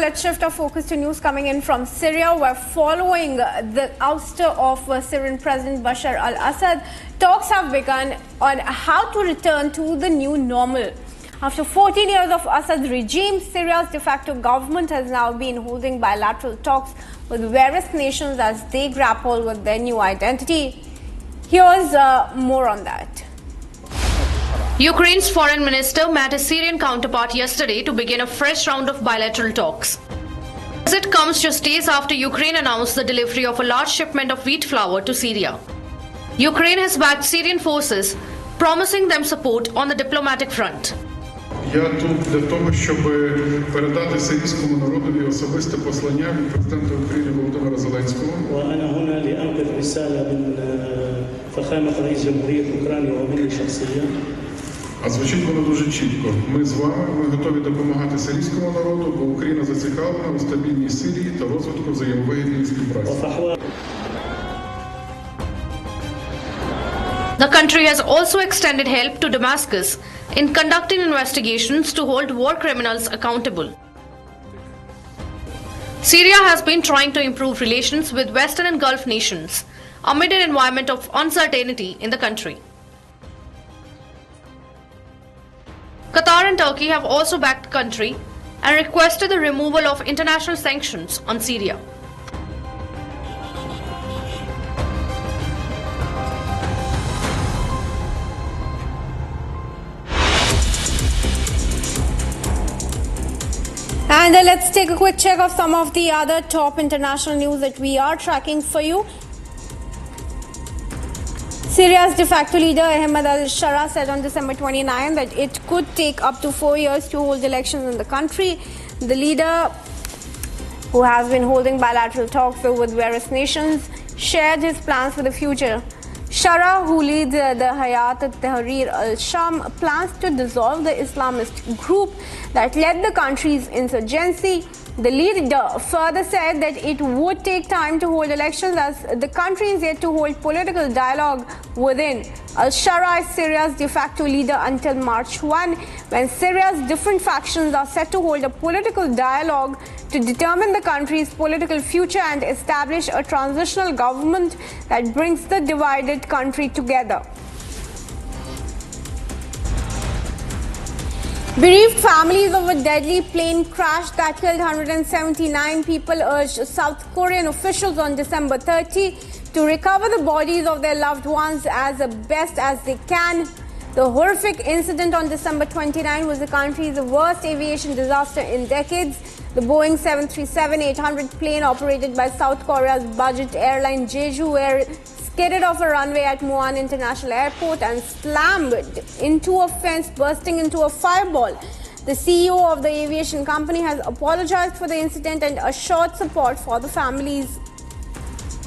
let's shift our focus to news coming in from Syria, where following the ouster of Syrian President Bashar al-Assad, talks have begun on how to return to the new normal. After 14 years of Assad's regime, Syria's de facto government has now been holding bilateral talks with various nations as they grapple with their new identity. Here's more on that. Ukraine's foreign minister met his Syrian counterpart yesterday to begin a fresh round of bilateral talks. The visit comes just days after Ukraine announced the delivery of a large shipment of wheat flour to Syria. Ukraine has backed Syrian forces, promising them support on the diplomatic front. Я тут для того, щоб передати сирійському народові особисте послання від президента України Володимира Зеленського. وأنا هنا لأنقل رسالة من فخامة رئيس جمهورية أوكرانيا ومني شخصيا. А звучить воно дуже чітко. Ми з вами, ми готові допомагати сирійському народу, бо Україна зацікавлена у стабільній Сирії та розвитку взаємовигідної співпраці. The country has also extended help to Damascus in conducting investigations to hold war criminals accountable. Syria has been trying to improve relations with Western and Gulf nations amid an environment of uncertainty in the country. Qatar and Turkey have also backed the country and requested the removal of international sanctions on Syria. And let's take a quick check of some of the other top international news that we are tracking for you. Syria's de facto leader Ahmed Al-Sharaa said on December 29 that it could take up to 4 years to hold elections in the country. The leader, who has been holding bilateral talks with various nations, shared his plans for the future. Sharaa, who leads the Hayat Tahrir al-Sham, plans to dissolve the Islamist group that led the country's insurgency. The leader further said that it would take time to hold elections as the country is yet to hold political dialogue within. Al-Sharaa is Syria's de facto leader until March 1, when Syria's different factions are set to hold a political dialogue to determine the country's political future and establish a transitional government that brings the divided country together. Bereaved families of a deadly plane crash that killed 179 people urged South Korean officials on December 30 to recover the bodies of their loved ones as best as they can. The horrific incident on December 29 was the country's worst aviation disaster in decades. The Boeing 737-800 plane operated by South Korea's budget airline Jeju Air skidded off a runway at Muan International Airport and slammed into a fence, bursting into a fireball. The CEO of the aviation company has apologized for the incident and assured support for the families.